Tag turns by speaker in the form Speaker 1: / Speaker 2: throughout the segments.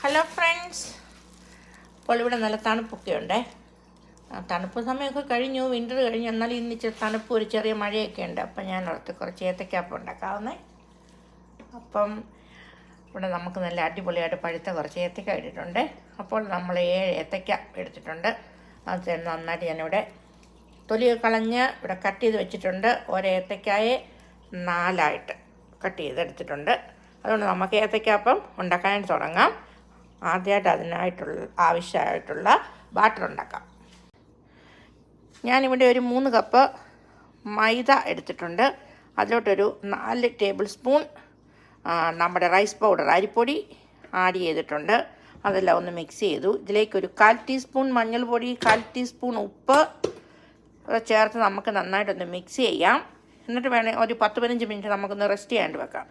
Speaker 1: Hello friends. അപ്പോൾ ഇവിടെ നല്ല തണുപ്പൊക്കെ ഉണ്ട്. തണുപ്പ് സമയമൊക്കെ കഴിഞ്ഞു, വിൻ്റർ കഴിഞ്ഞു. എന്നാലും ഇന്ന് ഇച്ചിരി തണുപ്പ്, ഒരു ചെറിയ മഴയൊക്കെ ഉണ്ട്. അപ്പം ഞാൻ ഓർത്ത് കുറച്ച് ഏത്തക്കാപ്പം ഉണ്ടാക്കാവുന്നേ. അപ്പം ഇവിടെ നമുക്ക് നല്ല അടിപൊളിയായിട്ട് പഴുത്ത കുറച്ച് ഏത്തക്ക ഇട്ടിട്ടുണ്ട്. അപ്പോൾ നമ്മൾ 7 ഏത്തക്ക എടുത്തിട്ടുണ്ട്. അത് നന്നായിട്ട് ഞാനിവിടെ തൊലിയൊക്കെ കളഞ്ഞ് ഇവിടെ കട്ട് ചെയ്ത് വെച്ചിട്ടുണ്ട്. ഏത്തക്കായെ 4 കട്ട് ചെയ്തെടുത്തിട്ടുണ്ട്. അതുകൊണ്ട് നമുക്ക് ഏത്തക്കാപ്പം ഉണ്ടാക്കാനായിട്ട് തുടങ്ങാം. ആദ്യമായിട്ട് ആവശ്യമായിട്ടുള്ള ബാറ്റർ ഉണ്ടാക്കാം. ഞാനിവിടെ ഒരു 3 കപ്പ് മൈദ എടുത്തിട്ടുണ്ട്. അതിലോട്ടൊരു 4 ടേബിൾ സ്പൂൺ നമ്മുടെ റൈസ് പൗഡർ, അരിപ്പൊടി ആഡ് ചെയ്തിട്ടുണ്ട്. അതെല്ലാം ഒന്ന് മിക്സ് ചെയ്തു. ഇതിലേക്കൊരു 1/4 ടീസ്പൂൺ മഞ്ഞൾപ്പൊടി, 1/4 ടീസ്പൂൺ ഉപ്പ് ചേർത്ത് നമുക്ക് നന്നായിട്ടൊന്ന് മിക്സ് ചെയ്യാം. എന്നിട്ട് വേണം ഒരു 10-15 മിനിറ്റ് നമുക്കൊന്ന് റെസ്റ്റ് ചെയ്യാണ്ട് വെക്കാം.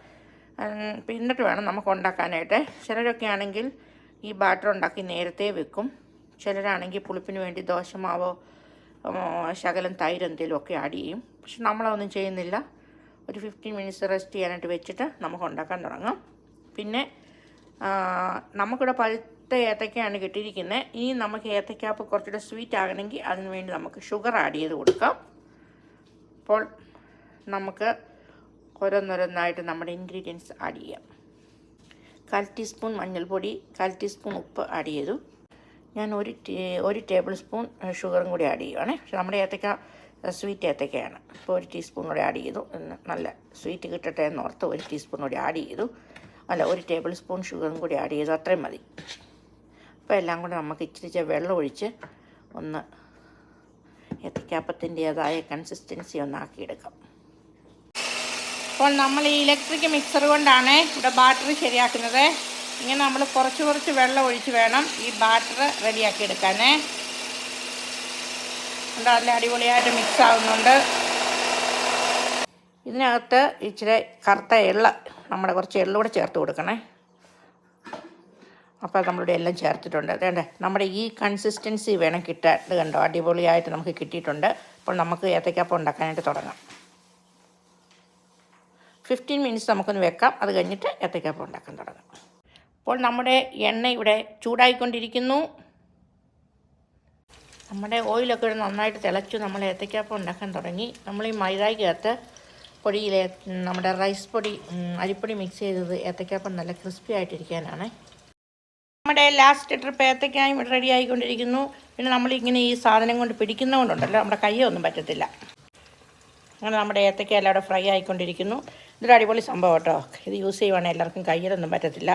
Speaker 1: എന്നിട്ട് വേണം നമുക്ക് ഉണ്ടാക്കാനായിട്ട്. ചിലരൊക്കെ ആണെങ്കിൽ ഈ ബാറ്റർ ഉണ്ടാക്കി നേരത്തെ വെക്കും. ചിലരാണെങ്കിൽ പുളിപ്പിന് വേണ്ടി ദോശമാവോ ശകലം തൈര് എന്തെങ്കിലുമൊക്കെ ആഡ് ചെയ്യും. പക്ഷെ നമ്മളതൊന്നും ചെയ്യുന്നില്ല. ഒരു 15 മിനിറ്റ്സ് റെസ്റ്റ് ചെയ്യാനായിട്ട് വെച്ചിട്ട് നമുക്ക് ഉണ്ടാക്കാൻ തുടങ്ങാം. പിന്നെ നമുക്കിവിടെ പഴുത്ത ഏത്തക്കയാണ് കിട്ടിയിരിക്കുന്നത്. ഇനി നമുക്ക് ഏത്തക്കാപ്പ് കുറച്ചുകൂടെ സ്വീറ്റ് ആകണമെങ്കിൽ അതിന് വേണ്ടി നമുക്ക് ഷുഗർ ആഡ് ചെയ്ത് കൊടുക്കാം. അപ്പോൾ നമുക്ക് ഓരോന്നോരോന്നായിട്ട് നമ്മുടെ ഇൻഗ്രീഡിയൻസ് ആഡ് ചെയ്യാം. 1/4 ടീസ്പൂൺ മഞ്ഞൾപ്പൊടി, 1/4 ടീസ്പൂൺ ഉപ്പ് ആഡ് ചെയ്തു. ഞാൻ ഒരു ടേബിൾ സ്പൂൺ ഷുഗറും കൂടി ആഡ് ചെയ്യുവാണേ. പക്ഷെ നമ്മുടെ ഏത്തക്ക സ്വീറ്റ് ഏത്തക്കയാണ്. അപ്പോൾ 1 ടീസ്പൂൺ കൂടി ആഡ് ചെയ്തു. നല്ല സ്വീറ്റ് കിട്ടട്ടെ എന്നോർത്ത് 1 ടീസ്പൂൺ കൂടി ആഡ് ചെയ്തു. 1 ടേബിൾ സ്പൂൺ ഷുഗറും കൂടി ആഡ് ചെയ്തു. അത്രയും മതി. അപ്പോൾ എല്ലാം കൂടി നമുക്ക് ഇച്ചിരി വെള്ളം ഒഴിച്ച് ഒന്ന് ഏത്തക്കാപ്പത്തിൻ്റേതായ കൺസിസ്റ്റൻസി ഒന്നാക്കിയെടുക്കാം. അപ്പോൾ നമ്മൾ ഈ ഇലക്ട്രിക് മിക്സർ കൊണ്ടാണ് ഇവിടെ ബാറ്റർ ശരിയാക്കുന്നത്. ഇങ്ങനെ നമ്മൾ കുറച്ച് വെള്ളം ഒഴിച്ച് വേണം ഈ ബാറ്റർ റെഡിയാക്കി എടുക്കാനേ. നല്ല അടിപൊളിയായിട്ട് മിക്സ് ആവുന്നുണ്ട്. ഇതിനകത്ത് ഇച്ചിരി കറുത്ത എള്ള്, നമ്മുടെ കുറച്ച് എള്ളൂടെ ചേർത്ത് കൊടുക്കണേ. അപ്പോൾ നമ്മളിവിടെ എല്ലാം ചേർത്തിട്ടുണ്ട്. അതേണ്ടേ നമ്മുടെ ഈ കൺസിസ്റ്റൻസി വേണം കിട്ടാൻ. ഇത് കണ്ടോ, അടിപൊളിയായിട്ട് നമുക്ക് കിട്ടിയിട്ടുണ്ട്. അപ്പോൾ നമുക്ക് ഏത്തക്കാപ്പം ഉണ്ടാക്കാനായിട്ട് തുടങ്ങാം. 15 മിനിറ്റ്സ് നമുക്കൊന്ന് വെക്കാം. അത് കഴിഞ്ഞിട്ട് ഏത്തക്കാപ്പം ഉണ്ടാക്കാൻ തുടങ്ങാം. അപ്പോൾ നമ്മുടെ എണ്ണ ഇവിടെ ചൂടായിക്കൊണ്ടിരിക്കുന്നു. നമ്മുടെ ഓയിലൊക്കെ ഇവിടെ നന്നായിട്ട് തിളച്ചു. നമ്മൾ ഏത്തക്കാപ്പം ഉണ്ടാക്കാൻ തുടങ്ങി. നമ്മൾ ഈ മൈദയ്ക്കകത്ത് പൊടിയിലെ നമ്മുടെ റൈസ് പൊടി, അരിപ്പൊടി മിക്സ് ചെയ്തത് ഏത്തക്കാപ്പം നല്ല ക്രിസ്പി ആയിട്ടിരിക്കാനാണ്. നമ്മുടെ ലാസ്റ്റ് ട്രിപ്പ് ഏത്തക്കായും ഇവിടെ റെഡി ആയിക്കൊണ്ടിരിക്കുന്നു. പിന്നെ നമ്മളിങ്ങനെ ഈ സാധനം കൊണ്ട് പിടിക്കുന്നതുകൊണ്ടുണ്ടല്ലോ നമ്മുടെ കയ്യൊന്നും പറ്റത്തില്ല. അങ്ങനെ നമ്മുടെ ഏത്തക്ക എല്ലാം അവിടെ ഫ്രൈ ആയിക്കൊണ്ടിരിക്കുന്നു. ഇതൊരു അടിപൊളി സംഭവം കേട്ടോ. ഇത് യൂസ് ചെയ്യുവാണെങ്കിൽ എല്ലാവർക്കും കയ്യിലൊന്നും പറ്റത്തില്ല.